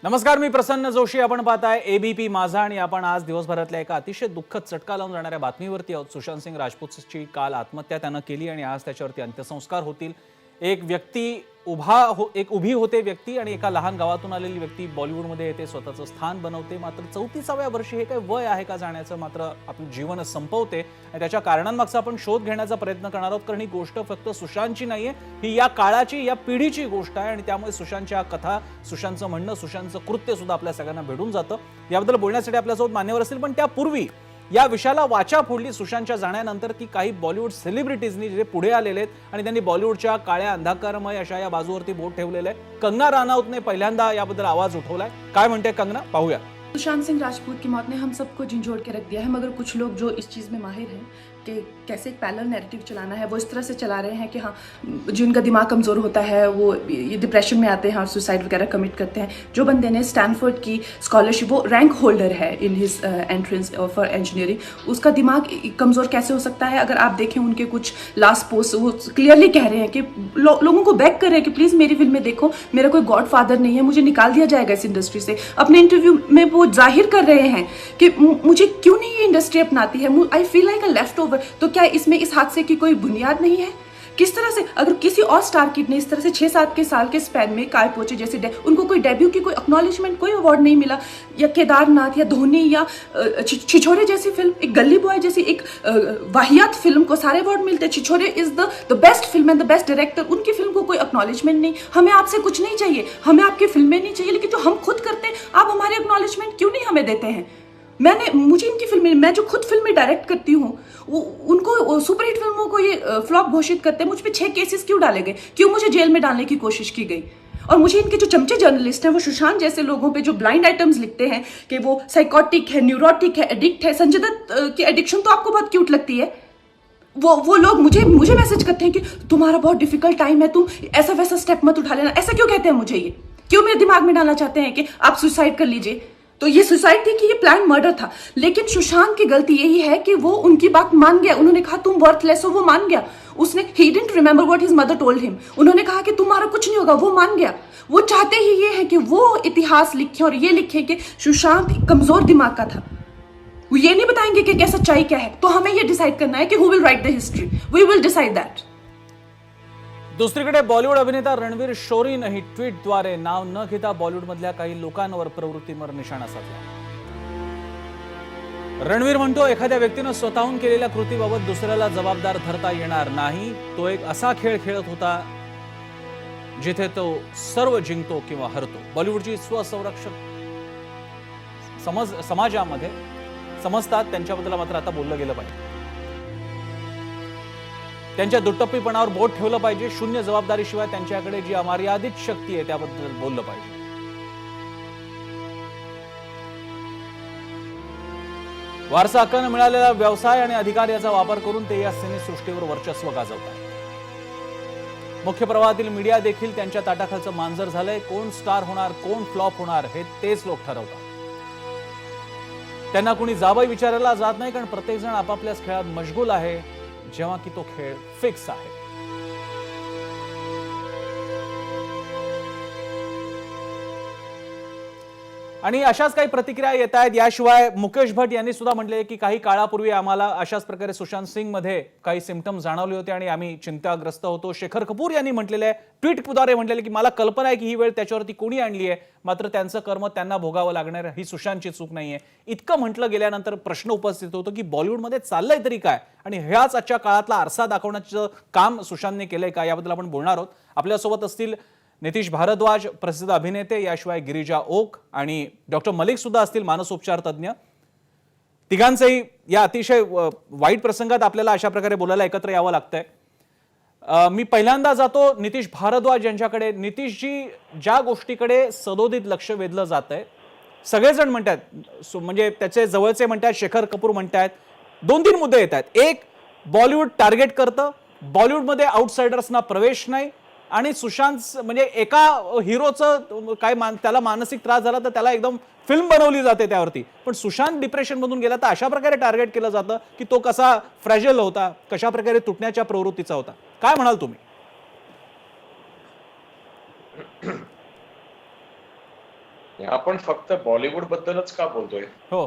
नमस्कार, मी प्रसन्न जोशी. आपण पाहताय एबीपी माझा आणि आपण आज दिवसभरातल्या एका अतिशय दुःखद चटका लावून जाणाऱ्या बातमीवरती आहोत. सुशांत सिंग राजपूतची काल आत्महत्या त्यानं केली आणि आज त्याच्यावरती अंत्यसंस्कार होतील. एक व्यक्ती उभी होते व्यक्ती आणि एका लहान गावातून आलेली व्यक्ती बॉलिवूडमध्ये येते, स्वतःचं स्थान बनवते. मात्र 34व्या वर्षी हे काय वय आहे का जाण्याचं, मात्र आपलं जीवनच संपवते आणि त्याच्या कारणांमागचा आपण शोध घेण्याचा प्रयत्न करणार आहोत. कारण ही गोष्ट फक्त सुशांतची नाहीये, ही या काळाची, या पिढीची गोष्ट आहे आणि त्यामुळे सुशांतच्या कथा, सुशांतचं म्हणणं, सुशांतचं कृत्य सुद्धा आपल्या सगळ्यांना भेटून जातं. याबद्दल बोलण्यासाठी आपल्यासोबत मान्यवर असतील, पण त्यापूर्वी या विषयाला वाचा फोडली सुशांतच्या जाण्यानंतर ती काही बॉलिवूड सेलिब्रिटीजनी जे पुढे आलेले आहेत आणि त्यांनी बॉलिवूडच्या काळ्या अंधकारमय अशा या बाजूवरती बोट ठेवलेलं आहे. कंगना रानौतने पहिल्यांदा याबद्दल आवाज उठवलाय. काय म्हणते कंगना, पाहूया. सुशांत सिंह राजपूत की मौत ने हम सबको झंझोड़ के रख दिया है, मगर कुछ लोग जो इस चीज़ में माहिर हैं कि कैसे एक पैरेलल नैरेटिव चलाना है, वो इस तरह से चला रहे हैं कि हाँ, जिनका दिमाग कमज़ोर होता है वो ये डिप्रेशन में आते हैं और सुसाइड वगैरह कमिट करते हैं. जो बंदे ने स्टैनफोर्ड की स्कॉलरशिप, वो रैंक होल्डर है in his entrance for engineering, उसका दिमाग कमज़ोर कैसे हो सकता है? अगर आप देखें उनके कुछ लास्ट पोस्ट, वो क्लियरली कह रहे हैं कि लोगों को बैक कर रहे हैं कि प्लीज़ मेरी फिल्में देखो, मेरा कोई गॉड फादर नहीं है, मुझे निकाल दिया जाएगा इस इंडस्ट्री से. अपने इंटरव्यू में वो जाहिर कर रहे हैं कि मुझे क्यों नहीं ये इंडस्ट्री अपनाती है, I feel like a left over. तो क्या इसमें इस हादसे की कोई बुनियाद नहीं है? किस तरह से अगर किसी और स्टार किड ने इस तरह से 6-7 के साल के स्पैन में काय पोचे जैसे उनको कोई डेब्यू की कोई एक्नॉलेजमेंट, कोई अवार्ड नहीं मिला, या केदारनाथ या धोनी या छिछोरे जैसी फिल्म, एक गली बॉय जैसी एक वाहियात फिल्म को सारे अवार्ड मिलते. Chhichhore is the best film and the best director, उनकी फिल्म को कोई एक्नॉलेजमेंट नहीं. हमें आपसे कुछ नहीं चाहिए, हमें आपकी फिल्में नहीं चाहिए, लेकिन जो हम खुद करते हैं आप हमारे एक्नॉलेजमेंट क्यों नहीं हमें देते हैं? मुझे इनकी फिल्में, मैं जो खुद फिल्में डायरेक्ट करती हूँ, उनको सुपरहिट फिल्मों को ये फ्लॉप घोषित करते हैं. मुझ पे 6 केसेस क्यों डाले गए, क्यों मुझे जेल में डालने की कोशिश की गई? और मुझे इनके जो चमचे जर्नलिस्ट हैं, वो सुशांत जैसे लोगों पे जो ब्लाइंड आइटम्स लिखते हैं कि वो साइकोटिक है, न्यूरोटिक है, एडिक्ट है. संजय दत्त की एडिक्शन तो आपको बहुत क्यूट लगती है. वो लोग मुझे मैसेज करते हैं कि तुम्हारा बहुत डिफिकल्ट टाइम है, तुम ऐसा वैसा स्टेप मत उठा लेना. ऐसा क्यों कहते हैं मुझे? ये क्यों मेरे दिमाग में डालना चाहते हैं कि आप सुसाइड कर लीजिए? तो ये सुसाइड थी कि ये प्लान मर्डर था? लेकिन सुशांत की गलती यही है कि वो उनकी बात मान गया. उन्होंने कहा तुम वर्थलेस हो, वो मान गया. उसने ही didn't remember what his mother told him. उन्होंने कहा कि तुम्हारा कुछ नहीं होगा, वो मान गया. वो चाहते ही ये है कि वो इतिहास लिखे और ये लिखे कि सुशांत कमजोर दिमाग का था. वो ये नहीं बताएंगे कि क्या सच्चाई क्या है. तो हमें ये डिसाइड करना है कि who will write the history. We will decide that. दुसरीकडे बॉलिवूड अभिनेता रणवीर शोरीनंही ट्विटद्वारे नाव न घेता बॉलिवूडमधल्या काही लोकांवर प्रवृत्तीवर निशाणा साधला. रणवीर म्हणतो, एखाद्या व्यक्तीनं स्वतःहून केलेल्या कृतीबाबत दुसऱ्याला जबाबदार धरता येणार नाही. तो एक असा खेळ खेळत होता जिथे तो सर्व जिंकतो किंवा हरतो. बॉलिवूडची स्वसंरक्षक समाजामध्ये समजतात, त्यांच्याबद्दल मात्र आता बोललं गेलं पाहिजे. त्यांच्या दुट्टप्पीपणावर बोट ठेवलं पाहिजे. शून्य जबाबदारीशिवाय त्यांच्याकडे जी अमर्यादित शक्ती आहे त्याबद्दल बोललं पाहिजे. वारसा हक्कानं मिळालेला व्यवसाय आणि अधिकार याचा वापर करून ते या सिनेसृष्टीवर वर्चस्व गाजवतात. मुख्य प्रवाहातील मीडिया देखील त्यांच्या ताटाखालचं मांजर झालंय. कोण स्टार होणार, कोण फ्लॉप होणार हे तेच लोक ठरवतात. त्यांना कोणी जावई विचारायला जात नाही, कारण प्रत्येक जण आपापल्याच खेळात मशगूल आहे, जेव्हा की तो खेळ फिक्स आहे. आणि अशाच काही प्रतिक्रिया येत आहेत. याशिवाय मुकेश भट्ट यांनी सुद्धा म्हटले की काही काळापूर्वी आम्हाला अशाच प्रकारे सुशांत सिंग मध्ये काही सिम्पटम जाणवले होते आणि आम्ही चिंताग्रस्त होतो. शेखर कपूर यांनी म्हटलेले, ट्विटद्वारे म्हटलेले की मला कल्पना आहे की ही वेळ त्याच्यावरती कोणी आणली आहे, मात्र त्यांचं कर्म त्यांना भोगावं लागणार, ही सुशांतची चूक नाहीये. इतकं म्हटलं गेल्यानंतर प्रश्न उपस्थित होतो की बॉलिवूडमध्ये चाललंय तरी काय आणि ह्याच आजच्या काळातला आरसा दाखवण्याचं काम सुशांतने केलंय का, याबद्दल आपण बोलणार आहोत. आपल्यासोबत असतील नितीश भारद्वाज, प्रसिद्ध अभिनेते, याशिवाय गिरिजा ओक आणि डॉक्टर मलिक सुद्धा असतील, मानसोपचार तज्ञ. तिघांचंही या अतिशय वाईट प्रसंगात आपल्याला अशा प्रकारे बोलायला एकत्र यावं लागतंय. मी पहिल्यांदा जातो नितीश भारद्वाज यांच्याकडे. नितीशजी, ज्या गोष्टीकडे सदोदित लक्ष वेधलं जात आहे, सगळेजण म्हणतात, म्हणजे त्याचे जवळचे म्हणतात, शेखर कपूर म्हणतात, 2-3 मुद्दे येत आहेत. एक, बॉलिवूड टार्गेट करतं, बॉलिवूडमध्ये आउटसाइडर्सना प्रवेश नाही, आणि सुशांत म्हणजे एका हिरोचं काय त्याला मानसिक त्रास झाला तर त्याला एकदम फिल्म बनवली जाते त्यावरती. पण सुशांत डिप्रेशन मधून गेला तर अशा प्रकारे टार्गेट केलं जातं की तो कसा फ्रॅजिल होता, कशा प्रकारे तुटण्याच्या प्रवृत्तीचा होता. काय म्हणाल तुम्ही? आपण फक्त बॉलिवूड बद्दलच का बोलतोय? हो.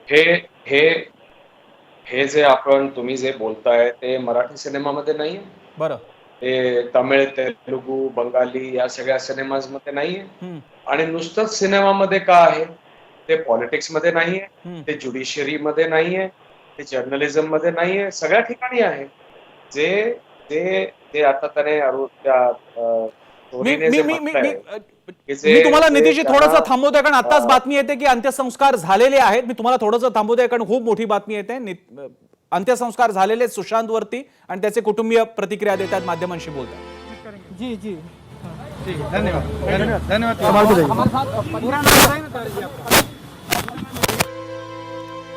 हे हे हे जे तुम्ही जे बोलताय ते मराठी सिनेमामध्ये नाहीये. बरं. ते तमिळ, तेलुगू, बंगाली या सगळ्या सिनेमामध्ये नाहीये. हम्म. आणि नुसतंच सिनेमामध्ये का आहे? ते पॉलिटिक्स मध्ये नाहीये, ते ज्युडिशियरी मध्ये नाहीये, ते जर्नलिझम मध्ये नाहीये, सगळ्या ठिकाणी आहे. जे जे ते आता त्याने मी स्टोरीने मी जे मी मी मी म्हटलंय अ, की मी तुम्हाला जे नितीशजी त्यांना थोडंसं थांबवतोय कारण आत्ताच अ, बातमी येते की अंत्यसंस्कार झालेले आहेत. मी तुम्हाला थोडंसं थांबवतोय कारण खूप मोठी बातमी येते. अंत्यसंस्कार झालेले आहेत सुशांत वरती आणि त्याचे कुटुंबीय प्रतिक्रिया देतात, माध्यमांशी बोलतात. जी जी हाँ, ठीक है, धन्यवाद धन्यवाद धन्यवाद।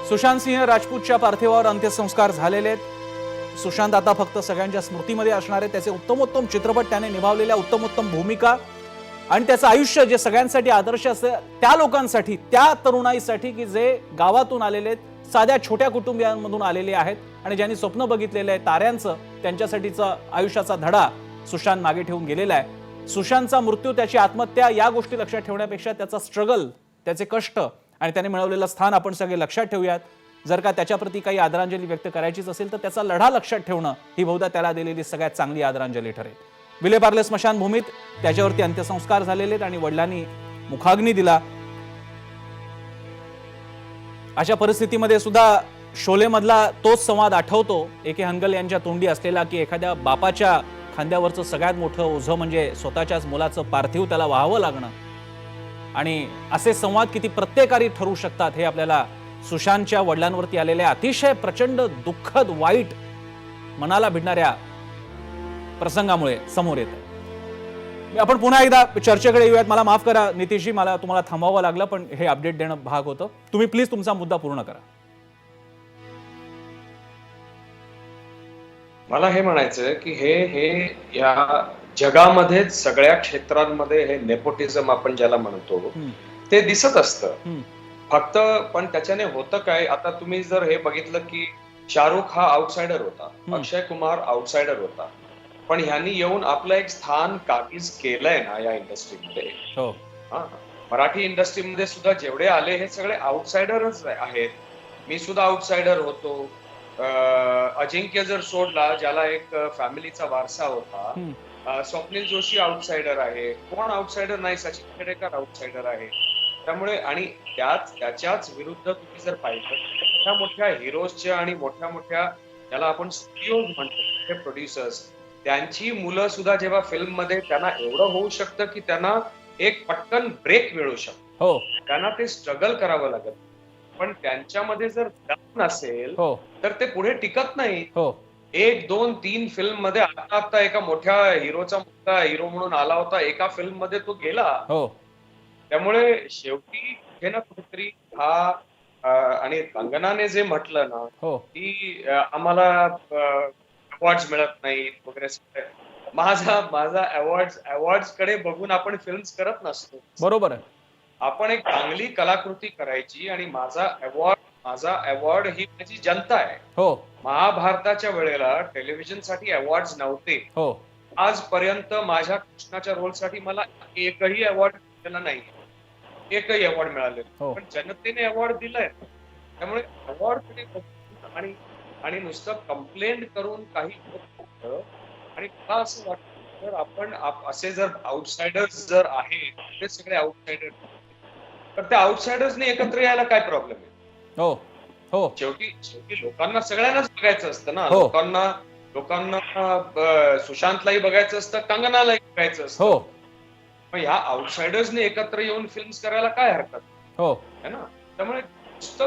सुशांत सिंह राजपूतच्या पार्थिवावर अंत्यसंस्कार झालेले आहेत. सुशांत आता फक्त सगळ्यांच्या स्मृतीमध्ये असणार आहे. त्याचे उत्तमोत्तम चित्रपट, त्याने निभावलेल्या उत्तमोत्तम भूमिका आणि त्याचं आयुष्य जे सगळ्यांसाठी आदर्श असतं, त्या लोकांसाठी, त्या तरुणाईसाठी की जे गावातून आलेले आहेत, साध्या छोट्या कुटुंबियांमधून आलेले आहेत आणि ज्यांनी स्वप्न बघितलेलं आहे ताऱ्यांचं, त्यांच्यासाठीचा आयुष्याचा धडा सुशांत मागे ठेवून गेलेला आहे. सुशांतचा मृत्यू, त्याची आत्महत्या या गोष्टी लक्षात ठेवण्यापेक्षा त्याचा स्ट्रगल, त्याचे कष्ट आणि त्याने मिळवलेलं स्थान आपण सगळे लक्षात ठेवूयात. जर का त्याच्याप्रती काही आदरांजली व्यक्त करायचीच असेल तर त्याचा लढा लक्षात ठेवणं ही बहुधा त्याला दिलेली सगळ्यात चांगली आदरांजली ठरेल. विलेपार्ले स्मशानभूमीत त्याच्यावरती अंत्यसंस्कार झालेले आहेत आणि वडिलांनी मुखाग्नी दिला. अशा परिस्थितीमध्ये सुद्धा शोलेमधला तोच संवाद आठवतो, ए.के. हनगल यांच्या तोंडी असलेला, की एखाद्या बापाच्या खांद्यावरचं सगळ्यात मोठं ओझं म्हणजे स्वतःच्याच मुलाचं पार्थिव त्याला वाहावं लागणं. आणि असे संवाद किती प्रत्येकारी ठरू शकतात हे आपल्याला सुशांतच्या वडिलांवरती आलेल्या अतिशय प्रचंड दुःखद, वाईट, मनाला भिडणाऱ्या प्रसंगामुळे समोर येतं. आपण पुन्हा एकदा चर्चेकडे येऊयात. मला माफ करा नितीशजी, मला तुम्हाला थांबावं लागलं, पण हे अपडेट देणं भाग होतं. तुम्ही प्लीज तुमचा मुद्दा पूर्ण करा. मला हे म्हणायचं की हे या जगामध्ये सगळ्या क्षेत्रांमध्ये हे नेपोटिझम आपण ज्याला म्हणतो ते दिसत असतं. फक्त पण त्याच्याने होतं काय, आता तुम्ही जर हे बघितलं की शाहरुख हा आउटसाइडर होता, अक्षय कुमार आउटसाइडर होता, पण ह्यांनी येऊन आपलं एक स्थान काबीज केलंय ना या इंडस्ट्रीमध्ये. हो. मराठी इंडस्ट्रीमध्ये सुद्धा जेवढे आले हे सगळे आउटसाइडरच आहेत. मी सुद्धा आउटसाइडर होतो. अजिंक्य जर सोडला, ज्याला एक फॅमिलीचा वारसा होता, स्वप्नील जोशी आउटसाइडर आहे. कोण आउटसाइडर नाही? सचिन खेडेकर आउटसाइडर आहे. त्यामुळे आणि त्याच्याच विरुद्ध तुम्ही जर पाहिलं, मोठ्या मोठ्या हिरोजच्या आणि मोठ्या मोठ्या ज्याला आपण स्टुडिओज म्हणतो, प्रोड्युसर्स, त्यांची मुलं सुद्धा जेव्हा फिल्म मध्ये त्यांना एवढं होऊ शकतं की त्यांना एक पटकन ब्रेक मिळू शकतो. हो. त्यांना ते स्ट्रगल करावं लागत, पण त्यांच्यामध्ये जर दम नसेल तर ते पुढे टिकत नाही. 1, 2, 3 फिल्म मध्ये आता एका मोठ्या हिरोचा मुलगा हिरो म्हणून आला होता, एका फिल्म मध्ये तो गेला. त्यामुळे शेवटी कुठे ना कुठेतरी हा आणि कंगनाने जे म्हटलं ना की आम्हाला अवॉर्ड्स मिळत नाहीत वगैरे, माझा अवॉर्ड्स कडे बघून आपण फिल्म्स करत नसतो. बरोबर आहे. आपण एक चांगली कलाकृती करायची आणि माझा अवॉर्ड ही माझी जनता आहे. महाभारताच्या वेळेला टेलिव्हिजन साठी अवॉर्ड नव्हते. आजपर्यंत माझ्या कृष्णाच्या रोलसाठी मला एकही अवॉर्ड मिळाला नाही, एकही अवॉर्ड मिळाले, पण जनतेने अवॉर्ड दिलाय. त्यामुळे अवॉर्ड आणि नुसतं कंप्लेंट करून काही होत नाही. आणि मला असं वाटतं जर आपण असे जर आउटसाइडर्स जर आहेत, ते सगळे आउटसाइडर, तर त्या आउटसाइडर्सने एकत्र यायला काय प्रॉब्लेम आहे? शेवटी लोकांना सगळ्यांनाच बघायचं असतं ना. लोकांना सुशांतलाही बघायचं असतं, कंगनालाही बघायचं असतं. मग ह्या आउटसाइडर्सने एकत्र येऊन फिल्म्स करायला काय हरकत आहे ना. त्यामुळे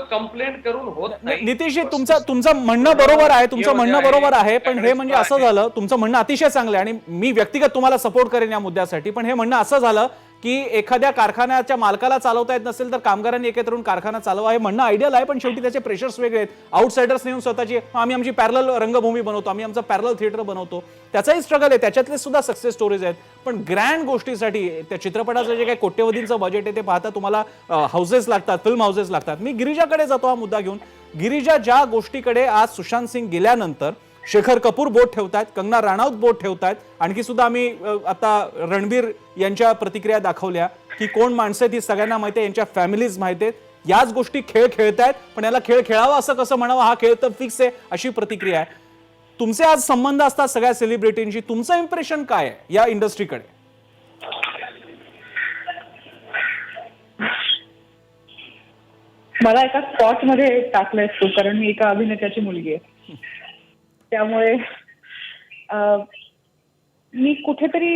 कंप्लेंट करून होत नाही. नितीशजी, तुमचं म्हणणं बरोबर आहे, तुमचं म्हणणं बरोबर आहे, पण हे म्हणजे असं झालं, तुमचं म्हणणं अतिशय चांगलं आहे आणि मी व्यक्तिगत तुम्हाला सपोर्ट करेन या मुद्द्यासाठी, पण हे म्हणणं असं झालं की एखाद्या कारखान्याच्या मालकाला चालवता येत नसेल तर कामगारांनी एकत्र येऊन कारखाना चालवा, हे म्हणणं आयडियल आहे, पण शेवटी त्याचे प्रेशर्स वेगळे आहेत. आउटसाइडर्स नेऊन स्वतःची आम्ही आमची पॅरलल रंगभूमी बनवतो, आम्ही आमचं पॅरलल थिएटर बनवतो, त्याचाही स्ट्रगल आहे, त्याच्यातले सुद्धा सक्सेस स्टोरीज आहेत. पण ग्रँड गोष्टीसाठी त्या चित्रपटाचं जे काही कोट्यवधींचं बजेट आहे ते पाहता तुम्हाला हाऊसेस लागतात, फिल्म हाऊसेस लागतात. मी गिरिजाकडे जातो हा मुद्दा घेऊन. गिरिजा, ज्या गोष्टीकडे आज सुशांत सिंग गेल्यानंतर शेखर कपूर बोट ठेवतात, कंगना राणावत बोट ठेवतात, आणखी सुद्धा आम्ही आता रणबीर यांच्या प्रतिक्रिया दाखवल्या, की कोण माणसं आहेत ही सगळ्यांना माहिती आहे, यांच्या फॅमिलीज माहिती आहेत, याच गोष्टी खेळ खेळतायत, पण याला खेळ खेळावा असं कसं म्हणावं, हा खेळ तर फिक्स आहे, अशी प्रतिक्रिया आहे. तुमचे आज संबंध असतात सगळ्या सेलिब्रिटींशी, तुमचं इम्प्रेशन काय आहे या इंडस्ट्रीकडे? मला एका स्पॉट मध्ये टाकलंय तू, कारण मी एका अभिनेत्याची मुलगी आहे. त्यामुळे मी कुठेतरी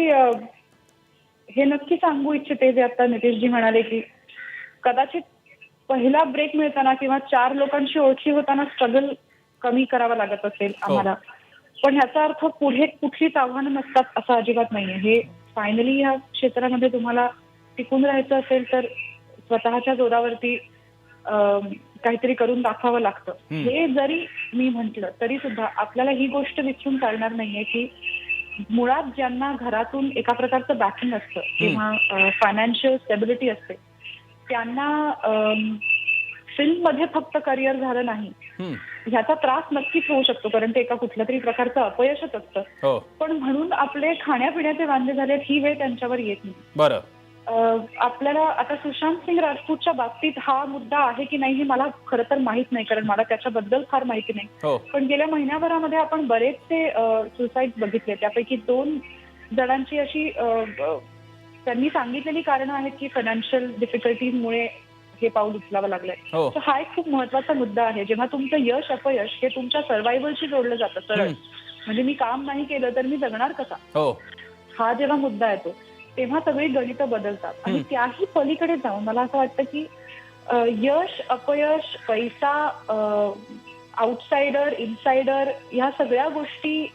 हे नक्की सांगू इच्छिते जे आता नितेशजी म्हणाले की कदाचित पहिला ब्रेक मिळताना किंवा 4 लोकांशी ओळखी होताना स्ट्रगल कमी करावा लागत असेल आम्हाला, पण ह्याचा अर्थ पुढे कुठलीच आव्हानं नसतात असं अजिबात नाहीये. हे फायनली ह्या क्षेत्रामध्ये तुम्हाला टिकून राहायचं असेल तर स्वतःच्या जोरावरती काहीतरी करून दाखवावं लागतं. हे जरी मी म्हंटल तरी सुद्धा आपल्याला ही गोष्ट विसरून चालणार नाहीये की मुळात ज्यांना घरातून एका प्रकारचं बॅकिंग असतं किंवा फायनान्शियल स्टेबिलिटी असते, त्यांना फिल्म मध्ये फक्त करिअर झालं नाही ह्याचा त्रास नक्कीच होऊ शकतो, कारण ते एका कुठल्या तरी प्रकारचं अपयशच असतं. पण म्हणून आपले खाण्यापिण्याचे वांदे झालेत ही वेळ त्यांच्यावर येत नाही. बरं, आपल्याला आता सुशांत सिंग राजपूतच्या बाबतीत हा मुद्दा आहे की नाही हे मला खरं तर माहित नाही, कारण मला त्याच्याबद्दल फार माहिती नाही. पण गेल्या महिन्याभरामध्ये आपण बरेचसे सुसाईड बघितले, त्यापैकी 2 जणांची अशी त्यांनी सांगितलेली कारणं आहेत की फायनान्शियल डिफिकल्टीजमुळे हे पाऊल उचलावं लागलंय. तर हा एक खूप महत्वाचा मुद्दा आहे. जेव्हा तुमचं यश अपयश हे तुमच्या सर्व्हायव्हलशी जोडलं जातं सरळ, म्हणजे मी काम नाही केलं तर मी जगणार कसा, हा जेव्हा मुद्दा येतो तेव्हा सगळी गणितं बदलतात. आणि त्याही पलीकडे जाऊन मला असं वाटतं की यश अपयश पैसा आउटसाइडर इनसाइडर ह्या सगळ्या गोष्टी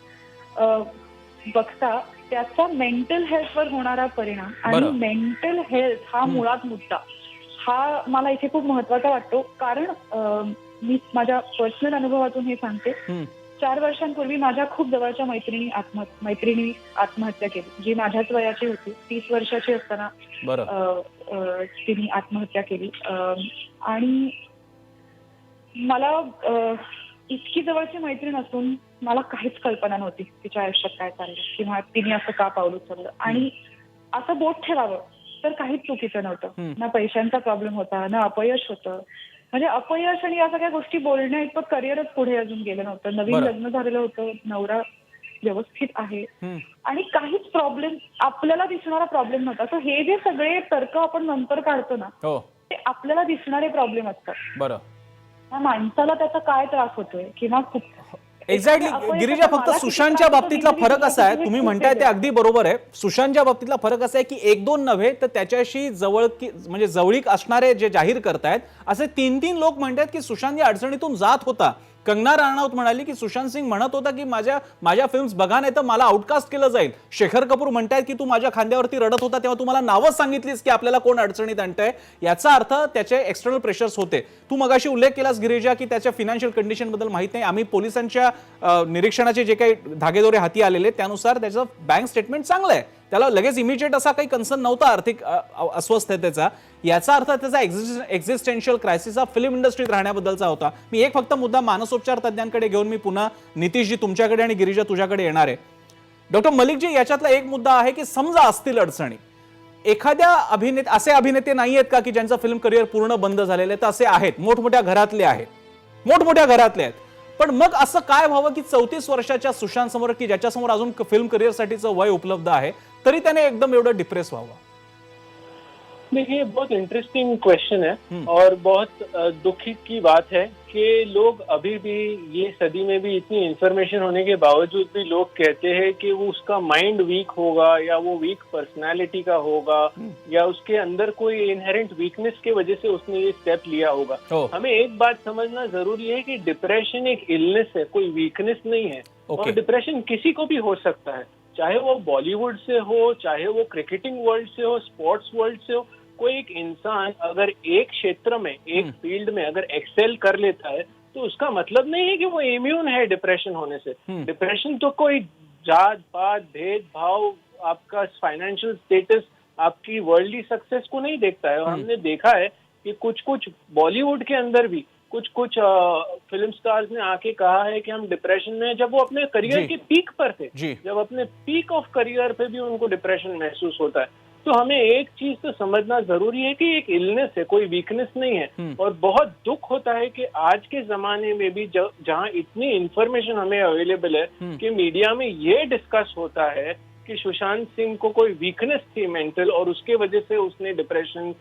बघता त्याचा मेंटल हेल्थवर होणारा परिणाम आणि मेंटल हेल्थ हा मुळात मुद्दा हा मला इथे खूप महत्वाचा वाटतो. कारण मी माझ्या पर्सनल अनुभवातून हे सांगते, 4 वर्षांपूर्वी माझ्या खूप जवळच्या मैत्रिणी आत्महत्या केली, जी माझ्याच वयाची होती. 30 वर्षाची असताना तिने आत्महत्या केली. आणि मला इतकी जवळची मैत्रीण असून मला काहीच कल्पना नव्हती तिच्या आयुष्यात काय चाललं किंवा तिने असं का पाऊल उचललं. आणि असं बोट ठेवावं तर काहीच चुकीचं नव्हतं. ना पैशांचा प्रॉब्लेम होता, ना अपयश होतं. म्हणजे अपयश आणि या सगळ्या गोष्टी बोलण्या इतकं करिअरच पुढे अजून गेलं नव्हतं. नवीन लग्न झालेलं होतं, नवरा व्यवस्थित आहे आणि काहीच प्रॉब्लेम आपल्याला दिसणारा प्रॉब्लेम नव्हता. सो हे जे सगळे तर्क आपण नंतर काढतो ना ते आपल्याला दिसणारे प्रॉब्लेम असतात. बरं, माणसाला त्याचा काय त्रास होतोय किंवा खूप एक्झॅक्टली गिरिजा, फक्त सुशांतच्या बाबतीतला फरक असा आहे, तुम्ही म्हणताय ते अगदी बरोबर आहे. सुशांतच्या बाबतीतला फरक असा आहे की 1-2 नव्हे तर त्याच्याशी म्हणजे जवळीक असणारे जे जाहीर करतायत असे 3-3 लोक म्हणतात की सुशांत या अडचणीतून जात होता. कंगना राणावत म्हणाली की सुशांत सिंग म्हणत होता की माझ्या फिल्म्स बघा नाही तर मला आउटकास्ट केलं जाईल. शेखर कपूर म्हणतायत की तू माझ्या खांद्यावरती रडत होता तेव्हा तू मला नावच सांगितलीस की आपल्याला कोण अडचणीत आणतंय. याचा अर्थ त्याचे एक्सटर्नल प्रेशर्स होते. तू मगाशी उल्लेख केलास गिरिजा की त्याच्या फिनान्शियल कंडिशन बद्दल माहित नाही. आम्ही पोलिसांच्या निरीक्षणाचे जे काही धागेदोरे हाती आलेले त्यानुसार त्याचं बँक स्टेटमेंट चांगलं आहे, त्याला लगेच इमिजिएट असा काही कन्सर्न नव्हता आर्थिक अस्वस्थतेचा. याचा अर्थ त्याचा एक्झिस्टेन्शियल क्रायसिस हा फिल्म इंडस्ट्रीत राहण्याबद्दलचा होता. मी एक फक्त मुद्दा मानसोपचार तज्ञांकडे घेऊन मी पुन्हा नितीशजी तुमच्याकडे आणि गिरिजा तुझ्याकडे येणार आहे. डॉक्टर मलिकजी, याच्यातला एक मुद्दा आहे की समजा असतील अडचणी, एखाद्या असे अभिनेते नाही आहेत का की ज्यांचं फिल्म करिअर पूर्ण बंद झालेलं आहे? तर असे आहेत, मोठमोठ्या घरातले आहेत. पण मग असं काय व्हावं की 34 वर्षाच्या सुशांत समोर की ज्याच्यासमोर अजून फिल्म करिअरसाठीचं वय उपलब्ध आहे तरी त्याने एकदम एवढं डिप्रेस व्हावं? देखिए, बहुत इंटरेस्टिंग क्वेश्चन है और बहुत दुखी की बात है कि लोग अभी भी ये सदी में भी इतनी इंफॉर्मेशन होने के बावजूद भी लोग कहते हैं कि वो उसका माइंड वीक होगा या वो वीक पर्सनालिटी का होगा या उसके अंदर कोई इनहेरेंट वीकनेस की वजह से उसने ये स्टेप लिया होगा. हमें एक बात समझना जरूरी है कि डिप्रेशन एक इलनेस है, कोई वीकनेस नहीं है. और डिप्रेशन किसी को भी हो सकता है, चाहे वो बॉलीवुड से हो, चाहे वो क्रिकेटिंग वर्ल्ड से हो, स्पोर्ट्स वर्ल्ड से हो. कोई एक इंसान अगर एक क्षेत्र में, एक फील्ड में अगर एक्सेल कर लेता है तो उसका मतलब नहीं है कि वो इम्यून है डिप्रेशन होने से. डिप्रेशन तो कोई जात पात भेदभाव, आपका फाइनेंशियल स्टेटस, आपकी वर्ल्डली सक्सेस को नहीं देखता है. और हमने देखा है कि कुछ बॉलीवुड के अंदर भी कुछ फिल्म स्टार्स ने आके कहा है कि हम डिप्रेशन में, जब वो अपने करियर के पीक पर थे, जब अपने पीक ऑफ करियर पे भी उनको डिप्रेशन महसूस होता है. तो हमें एक चीज तो समझना जरूरी है कि एक इलनेस है, कोई वीकनेस नहीं है। और बहुत दुख होता है कि आज के जमाने में भी जहां इतनी इंफॉर्मेशन हमें अवेलेबल है कि मीडिया में ये डिस्कस होता है कि सुशांत सिंह को कोई वीकनेस थी मेंटल और उसके वजह से उसने डिप्रेशन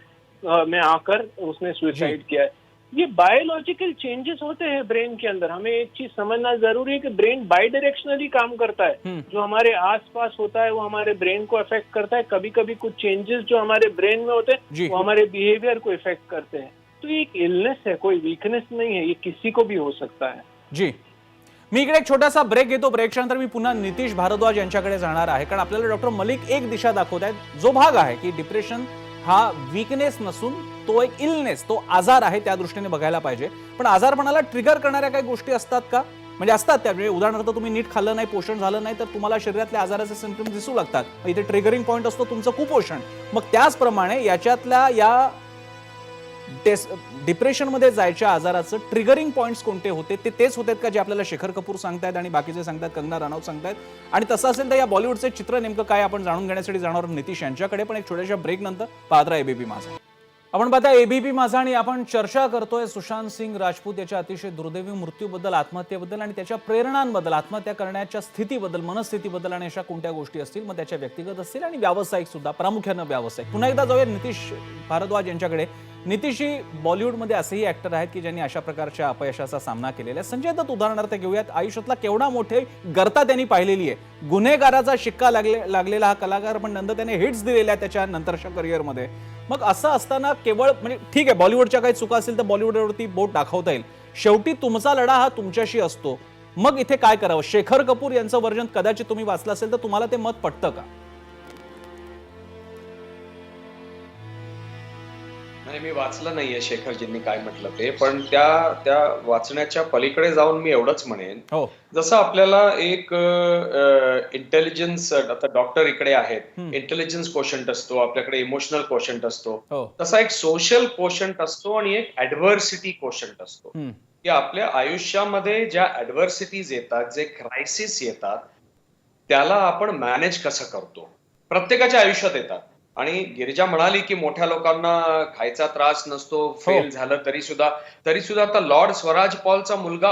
में आकर उसने सुसाइड किया है। ये बायोलॉजिकल चेंजेस होते हैं ब्रेन के अंदर। हमें एक चीज समझना जरूरी है कि ब्रेन बाई डायरेक्शनली काम करता है। जो हमारे आसपास होता है वो हमारे ब्रेन को अफेक्ट करता है। कभी कभी कुछ चेंजेस जो हमारे ब्रेन में होते हैं वो हमारे बिहेवियर को इफेक्ट करते हैं। तो ये एक इलनेस है, कोई वीकनेस नहीं है, ये किसी को भी हो सकता है। जी, मी इकडे एक छोटासा ब्रेक घेतो. ब्रेकच्या नंतर मी पुन्हा नितीश भारद्वाज यांच्याकडे जाणार आहे, कारण आपल्याला डॉक्टर मलिक एक दिशा दाखवत आहेत, जो भाग आहे की डिप्रेशन हा वीकनेस नसून तो एक इलनेस, तो आजार आहे, त्या दृष्टीने बघायला पाहिजे. पण आजारपणाला ट्रिगर करणाऱ्या काही गोष्टी असतात का? म्हणजे असतात त्या, म्हणजे उदाहरणार्थ तुम्ही नीट खाल्लं नाही, पोषण झालं नाही, तर तुम्हाला शरीरातल्या आजाराचे सिम्पटम्स दिसू लागतात. इथे ट्रिगरिंग पॉईंट असतो तुमचं कुपोषण. मग त्याचप्रमाणे याच्यातल्या या डिप्रेशन मध्ये जायच्या आजाराचं ट्रिगरिंग पॉइंट्स कोणते होते, ते तेच होते का जे आपल्याला शेखर कपूर सांगतायत आणि बाकीचे सांगतात, कंगना रानौत सांगतायत. आणि तसं असेल तर या बॉलिवूडचे चित्र नेमकं काय आपण जाणून घेण्यासाठी जाणार नितीश यांच्याकडे. पण एक छोट्याशा ब्रेक नंतर पाहत राहा एबीपी माझा. आपण पाहता एबीपी माझा आणि आपण चर्चा करतोय सुशांत सिंग राजपूत याच्या अतिशय दुर्दैवी मृत्यूबद्दल, आत्महत्येबद्दल आणि त्याच्या प्रेरणांबद्दल, आत्महत्या करण्याच्या स्थितीबद्दल, मनस्थितीबद्दल आणि अशा कोणत्या गोष्टी असतील, मग त्याच्या व्यक्तिगत असतील आणि व्यावसायिक सुद्धा, प्रामुख्याने व्यावसायिक. पुन्हा एकदा जाऊया नितीश भारद्वाज यांच्याकडे. नितीशजी बॉलिवूडमध्ये असेही ऍक्टर आहेत की ज्यांनी अशा प्रकारच्या अपयशाचा सामना केलेला आहे. संजय दत्त उदाहरणार्थ घेऊयात. आयुष्यातला केवढा मोठे गर्ता त्यांनी पाहिलेली आहे. गुन्हेगाराचा शिक्का लागलेला हा कलाकार, पण नंतर त्याने हिट्स दिलेल्या त्याच्या नंतरच्या करिअरमध्ये. मग असं असताना केवळ म्हणजे ठीक आहे, बॉलिवूडच्या काही चुका असतील तर बॉलिवूडवरती बोट दाखवता येईल. शेवटी तुमचा लढा हा तुमच्याशी असतो. मग इथे काय करावं? शेखर कपूर यांचं वर्जन कदाचित तुम्ही वाचलं असेल तर तुम्हाला ते मत पटतं का? नाही, मी वाचलं नाहीये शेखरजींनी काय म्हटलं ते, पण त्या वाचण्याच्या पलीकडे जाऊन मी एवढंच म्हणेन, जसं आपल्याला एक इंटेलिजन्स, आता डॉक्टर इकडे आहेत, इंटेलिजन्स कोशंट असतो, आपल्याकडे इमोशनल कोशंट असतो, तसा एक सोशल कोशंट असतो आणि एक ऍडव्हर्सिटी कोशंट असतो. की आपल्या आयुष्यामध्ये ज्या ऍडव्हर्सिटीज येतात, जे क्रायसिस येतात, त्याला आपण मॅनेज कसं करतो, प्रत्येकाच्या आयुष्यात येतात. आणि गिरिजा म्हणाली की मोठ्या लोकांना खायचा त्रास नसतो, फेल झालं तरी सुद्धा आता लॉर्ड स्वराज पॉलचा मुलगा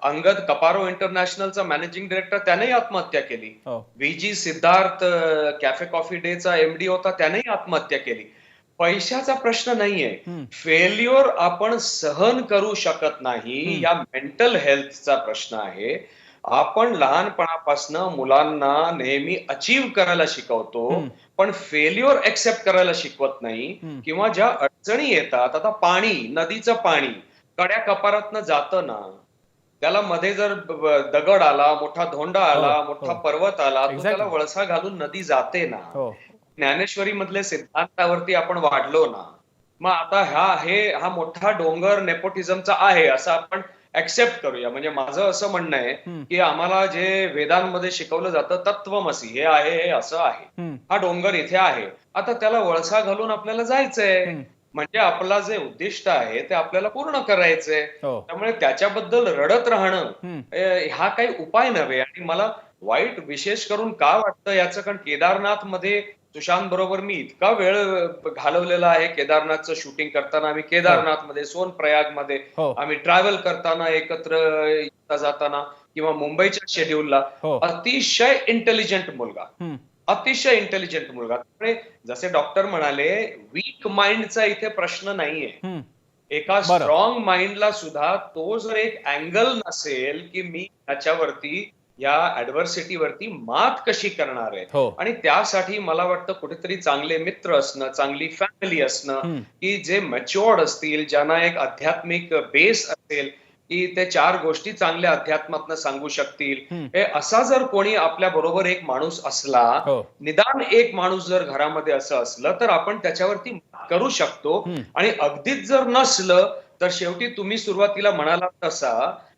अंगद कपारो इंटरनॅशनलचा मॅनेजिंग डायरेक्टर, त्यानेही आत्महत्या केली. व्हीजी सिद्धार्थ कॅफे कॉफी डेचा एमडी होता, त्यानेही आत्महत्या केली. पैशाचा प्रश्न नाहीये, फेल्युअर आपण सहन करू शकत नाही, या मेंटल हेल्थचा प्रश्न आहे. आपण लहानपणापासून मुलांना नेहमी अचीव्ह करायला शिकवतो, पण फेल्युअर एक्सेप्ट करायला शिकवत नाही. किंवा ज्या अडचणी येतात, आता पाणी, नदीचं पाणी कड्या कपारातनं जातं ना, त्याला मध्ये जर दगड आला, मोठा धोंडा आला, मोठा पर्वत आला, तो त्याला वळसा घालून नदी जाते ना. ज्ञानेश्वरी मधले सिद्धांतावरती आपण वाढलो ना, मग आता हा मोठा डोंगर नेपोटिझमचा आहे असं आपण ऍक्सेप्ट करूया. म्हणजे माझं असं म्हणणं आहे की आम्हाला जे वेदांमध्ये शिकवलं जातं, तत्वमसी हे आहे, हे असं आहे, हा डोंगर इथे आहे, आता त्याला वळसा घालून आपल्याला जायचंय. म्हणजे आपला जे उद्दिष्ट आहे ते आपल्याला पूर्ण करायचंय. त्यामुळे त्याच्याबद्दल रडत राहणं हा काही उपाय नव्हे. आणि मला वाईट विशेष करून का वाटतं याचं, कारण केदारनाथ मध्ये सुशांत बरोबर मी इतका वेळ घालवलेला आहे. केदारनाथचं शूटिंग करताना आम्ही केदारनाथ मध्ये, सोनप्रयाग मध्ये आम्ही ट्रॅव्हल करताना एकत्र जाताना, किंवा मुंबईच्या शेड्यूलला. अतिशय इंटेलिजंट मुलगा, अतिशय इंटेलिजंट मुलगा. त्यामुळे जसे डॉक्टर म्हणाले, वीक माइंडचा इथे प्रश्न नाहीये. एका स्ट्रॉंग माइंडला सुद्धा तो जर एक अँगल नसेल की मी त्याच्यावरती, या ऍडव्हर्सिटीवरती मात कशी करणार आहे, आणि त्यासाठी मला वाटतं कुठेतरी चांगले मित्र असणं, चांगली फॅमिली असणं, की जे मॅच्युअर्ड असतील, ज्यांना एक आध्यात्मिक बेस असेल, की ते चार गोष्टी चांगल्या अध्यात्मातनं सांगू शकतील. असा जर कोणी आपल्या बरोबर एक माणूस असला, निदान एक माणूस जर घरामध्ये असं असलं, तर आपण त्याच्यावरती मात करू शकतो. आणि अगदीच जर नसलं तर शेवटी तुम्ही सुरुवातीला म्हणाला तसा,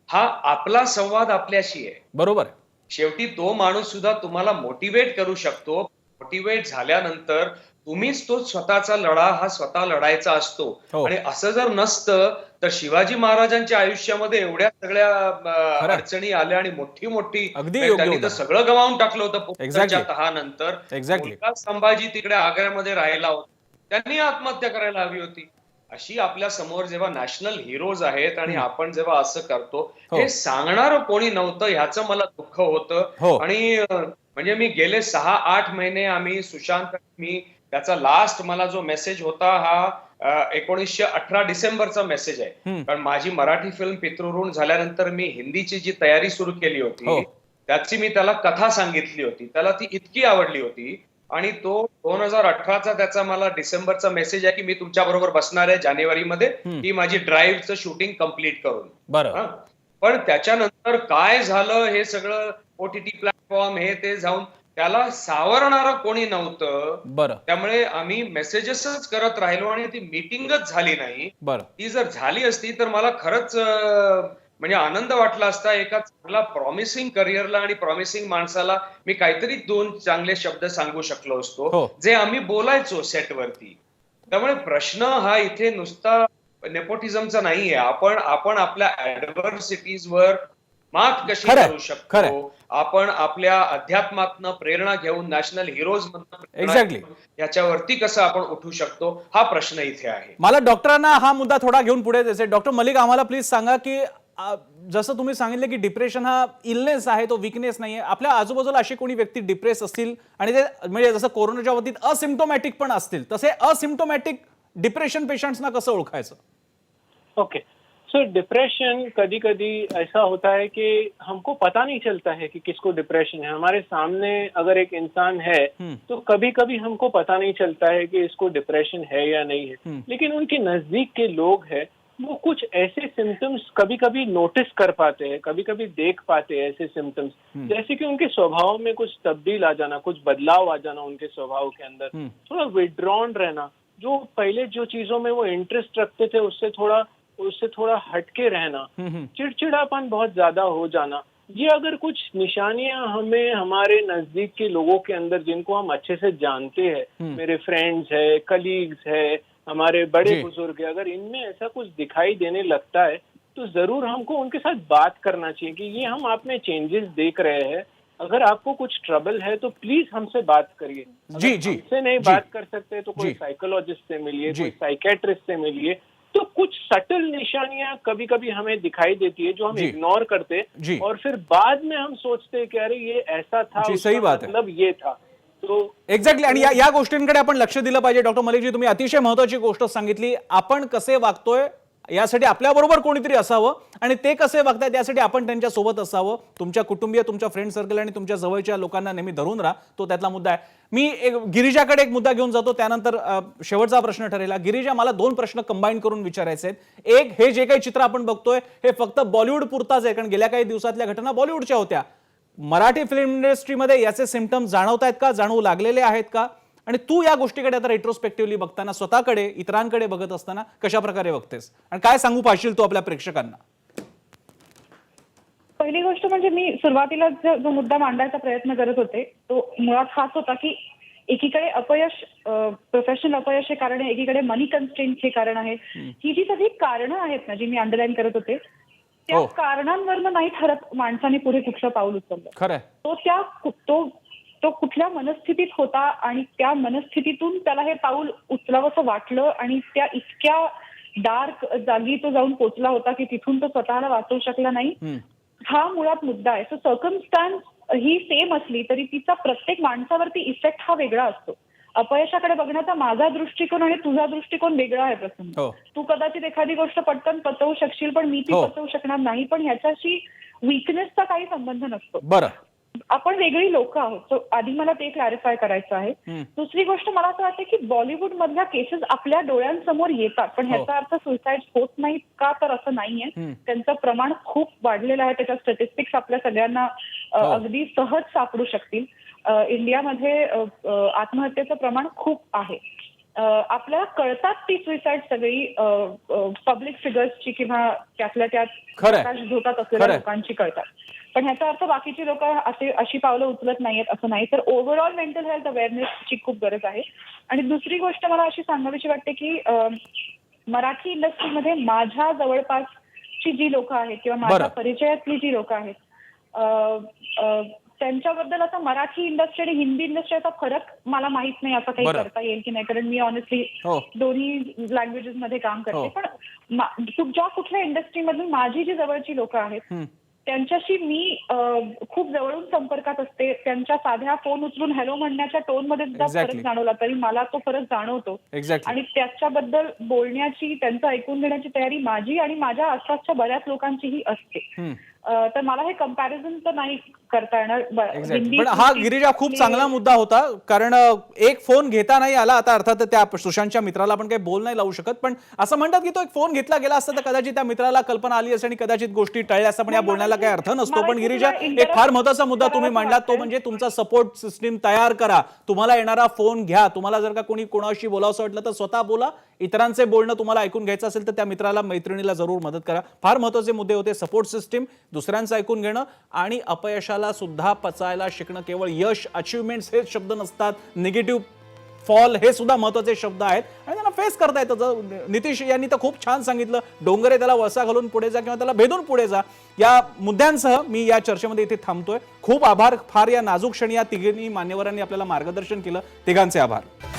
हा आपला संवाद आपल्याशी आहे. बरोबर. शेवटी तो माणूस सुद्धा तुम्हाला मोटिवेट करू शकतो. मोटिवेट झाल्यानंतर तुम्हीच तो स्वतःचा लढा हा स्वतः लढायचा असतो. आणि असं जर नसतं तर शिवाजी महाराजांच्या आयुष्यामध्ये एवढ्या सगळ्या अडचणी आल्या आणि मोठी मोठी त्यांनी तर सगळं गमावून टाकलं होतं पोपटाच्या तहानंतर. मुलगा संभाजी तिकडे आग्र्यामध्ये राहिला होता, त्यांनी आत्महत्या करायला हवी होती. अशी आपल्या समोर जेव्हा नॅशनल हिरोज आहेत आणि आपण जेव्हा असं करतो, हे सांगणारं कोणी नव्हतं ह्याचं मला दुःख होतं. आणि म्हणजे मी गेले 6-8 महिने आम्ही सुशांत, मी त्याचा लास्ट मला जो मेसेज होता हा 1918 डिसेंबरचा मेसेज आहे. कारण माझी मराठी फिल्म पितृऋण झाल्यानंतर मी हिंदीची जी तयारी सुरू केली होती त्याची मी त्याला कथा सांगितली होती, त्याला ती इतकी आवडली होती. आणि तो 2018चा त्याचा मला डिसेंबरचा मेसेज आहे की मी तुमच्या बरोबर बसणार आहे जानेवारीमध्ये ही माझी ड्राईव्हचं शूटिंग कम्प्लीट करून. पण त्याच्यानंतर काय झालं हे सगळं OTT प्लॅटफॉर्म हे ते जाऊन त्याला सावरणारं कोणी नव्हतं. त्यामुळे आम्ही मेसेजेसच करत राहिलो आणि ती मीटिंगच झाली नाही. ती जर झाली असती तर मला खरंच म्हणजे आनंद वाटला असता. एका चांगला प्रॉमिसिंग करिअरला आणि प्रॉमिसिंग माणसाला मी काहीतरी 2 चांगले शब्द सांगू शकलो असतो जे आम्ही बोलायचो सेटवरती. त्यामुळे प्रश्न हा इथे नुसता नेपोटिझमचा नाहीये. आपण आपल्या ऍडव्हर्सिटीजवर मात कशी करू शकतो, आपण आपल्या अध्यात्मातनं प्रेरणा घेऊन नॅशनल हिरोज मधनं याच्यावरती कसं आपण उठू शकतो, हा प्रश्न इथे आहे. मला डॉक्टरांना हा मुद्दा थोडा घेऊन पुढे जायचंय. डॉक्टर मलिक, आम्हाला प्लीज सांगा की जसं तुम्ही सांगितलं की डिप्रेशन हा इलनेस आहे, तो वीकनेस नाहीये. आपल्या आजूबाजूला अशी कोणी व्यक्ती डिप्रेस असतील आणि ते म्हणजे जसं कोरोनाच्या बाबतीत असिम्प्टोमॅटिक पण असतील, तसे असिम्प्टोमॅटिक डिप्रेशन पेशंट्सना कसं ओळखायचं? ओके, सो डिप्रेशन कभी कभी ऐसा होता है कि हमको पता नहीं चलता है कि किसको डिप्रेशन है. हमारे सामने अगर एक इंसान है तो कभी कभी हमको पता नहीं चलता है कि इसको डिप्रेशन है या नहीं है. लेकिन उनके नजदीक के लोग हैं, वो कुछ ऐसे सिम्टम्स कभी कभी नोटिस कर पाते हैं, कभी कभी देख पाते हैं ऐसे सिम्टम्स, जैसे कि उनके स्वभाव में कुछ तब्दील आ जाना, कुछ बदलाव आ जाना उनके स्वभाव के अंदर, थोड़ा विड्रॉन रहना, जो पहले जो चीजों में वो इंटरेस्ट रखते थे उससे थोड़ा हटके रहना, चिड़चिड़ापन बहुत ज्यादा हो जाना. ये अगर कुछ निशानियां हमें हमारे नजदीक के लोगों के अंदर, जिनको हम अच्छे से जानते हैं, मेरे फ्रेंड्स है, कलीग्स है, हमारे बड़े बुजुर्ग है, अगर इनमें ऐसा कुछ दिखाई देने लगता है तो जरूर हमको उनके साथ बात करना चाहिए कि ये हम आप में चेंजेस देख रहे हैं. अगर आपको कुछ ट्रबल है तो प्लीज हमसे बात करिए. हमसे नहीं बात कर सकते तो कोई साइकोलॉजिस्ट से मिलिए, कोई साइकेट्रिस्ट से मिलिए. तो कुछ सटल निशानियां कभी कभी हमें दिखाई देती है जो हम इग्नोर करते और फिर बाद में हम सोचते कि अरे ये ऐसा था, सही बात है, मतलब ये था. एक्झॅक्टली. आणि या गोष्टींकडे आपण लक्ष दिलं पाहिजे. डॉक्टर मलिकजी, तुम्ही अतिशय महत्वाची गोष्ट सांगितली. आपण कसे वागतोय यासाठी आपल्याबरोबर कोणीतरी असावं आणि ते कसे वागतात यासाठी आपण त्यांच्या सोबत असावं. तुमच्या कुटुंबीय, तुमच्या फ्रेंड सर्कल आणि तुमच्या जवळच्या लोकांना नेहमी धरून राहा, तो त्यातला मुद्दा आहे. मी गिरिजाकडे एक मुद्दा घेऊन जातो, त्यानंतर शेवटचा प्रश्न ठरेल. गिरिजा, मला 2 प्रश्न कंबाईन करून विचारायचे आहेत. एक, हे जे काही चित्र आपण बघतोय हे फक्त बॉलिवूड पुरताच आहे, कारण गेल्या काही दिवसातल्या घटना बॉलिवूडच्या होत्या. मराठी फिल्म इंडस्ट्रीमध्ये याचे सिम्पटम्स जाणवतायत का, जाणवू लागलेले आहेत का? आणि तू या गोष्टीकडे आता रेट्रोस्पेक्टिव्हली बघताना, स्वतःकडे, इतरांकडे बघत असताना कशा प्रकारे बघतेस आणि काय सांगू पाहिशील तू आपल्या प्रेक्षकांना? पहिली गोष्ट म्हणजे मी सुरुवातीला जो मुद्दा मांडायचा प्रयत्न करत होते तो मुळात हाच होता की एकीकडे अपयश, प्रोफेशनल अपयश हे कारण आहे, एकीकडे मनी कन्स्ट्रेंट हे कारण आहे. ही जी सगळी कारणं आहेत ना, जी मी अंडरलाईन करत होते, त्या कारणांवरनं नाही ठरत माणसाने पुढे कुठलं पाऊल उचललं. खरं तो कुठल्या मनस्थितीत होता आणि त्या मनस्थितीतून त्याला हे पाऊल उचलावंसं वाटलं आणि त्या इतक्या डार्क जागी तो जाऊन पोचला होता की तिथून तो स्वतःला वाचवू शकला नाही. हा मुळात मुद्दा आहे. सो सर्कमस्टन्स ही सेम असली तरी तिचा प्रत्येक माणसावरती इफेक्ट हा वेगळा असतो. अपयशाकडे बघण्याचा माझा दृष्टिकोन आणि तुझा दृष्टिकोन वेगळा आहे प्रसन्न. तू कदाचित एखादी गोष्ट पटकन पचवू शकशील पण मी ती पचवू शकणार नाही. पण ह्याच्याशी वीकनेसचा काही संबंध नसतो. बरं, आपण वेगळी लोक आहोत. सो आधी मला ते क्लॅरिफाय करायचं आहे. दुसरी गोष्ट, मला असं वाटतं की बॉलिवूड मधल्या केसेस आपल्या डोळ्यांसमोर येतात पण ह्याचा अर्थ सुसाईड होत नाहीत का, तर असं नाहीये. त्यांचं प्रमाण खूप वाढलेलं आहे. त्याच्या स्टॅटिस्टिक्स आपल्या सगळ्यांना अगदी सहज सापडू शकतील. इंडियामध्ये आत्महत्येचं प्रमाण खूप आहे. आपल्याला कळतात ती सुसाईड सगळी पब्लिक फिगर्सची किंवा त्यातल्या त्यात प्रकाश झोतात असलेल्या लोकांची कळतात. पण ह्याचा अर्थ बाकीची लोक अशी पावलं उचलत नाहीयेत असं नाही. तर ओव्हरऑल मेंटल हेल्थ अवेअरनेसची खूप गरज आहे. आणि दुसरी गोष्ट मला अशी सांगावीशी वाटते की मराठी इंडस्ट्रीमध्ये माझ्या जवळपासची जी लोक आहेत किंवा माझ्या परिचयातली जी लोक आहेत त्यांच्याबद्दल आता मराठी इंडस्ट्री आणि हिंदी इंडस्ट्रीचा फरक मला माहित नाही असं काही करता येईल की नाही, कारण मी ऑनेस्टली दोन्ही लँग्वेजेस मध्ये काम करते. पण ज्या कुठल्या इंडस्ट्रीमधून माझी जी जवळची लोक आहेत त्यांच्याशी मी खूप जवळून संपर्कात असते. त्यांच्या साध्या फोन उचलून हॅलो म्हणण्याच्या टोन मध्ये सुद्धा फरक जाणवला तरी मला तो फरक जाणवतो. आणि त्याच्याबद्दल बोलण्याची, त्यांचं ऐकून घेण्याची तयारी माझी आणि माझ्या आसपासच्या बऱ्याच लोकांचीही असते. तर मला हे कंपॅरिझन तर नाही करता येणार. पण हा गिरिजा खूप चांगला मुद्दा होता, कारण एक फोन घेता नाही आला. आता अर्थात त्या सुशांतच्या मित्राला आपण काही बोल नाही लावू शकत, पण असं म्हणतात की तो एक फोन घेतला गेला असता तर कदाचित त्या मित्राला कल्पना आली असती आणि कदाचित गोष्टी टळल्या असता. पण या बोलण्याला काही अर्थ नसतो. पण गिरिजा, एक फार महत्त्वाचा मुद्दा तुम्ही मांडलात, तो म्हणजे तुमचा सपोर्ट सिस्टीम तयार करा. तुम्हाला येणारा फोन घ्या. तुम्हाला जर का कोणी कोणाशी बोलावंसं वाटलं तर स्वतः बोला. इतरांचे बोलणं तुम्हाला ऐकून घ्यायचं असेल तर त्या मित्राला, मैत्रिणीला जरूर मदत करा. फार महत्त्वाचे मुद्दे होते. सपोर्ट सिस्टीम, दुसऱ्यांचं ऐकून घेणं आणि अपयशाला सुद्धा पचायला शिकणं. केवळ यश, अचिव्हमेंट्स हे शब्द नसतात. निगेटिव्ह फॉल हे सुद्धा महत्त्वाचे शब्द आहेत आणि त्यांना फेस करता येतं. नितीश यांनी तर खूप छान सांगितलं. डोंगरे त्याला वळसा घालून पुढे जा किंवा त्याला भेदून पुढे जा. या मुद्द्यांसह मी या चर्चेमध्ये इथे थांबतोय. खूप आभार. फार या नाजूक क्षणी या तिघींनी मान्यवरांनी आपल्याला मार्गदर्शन केलं. तिघांचे आभार.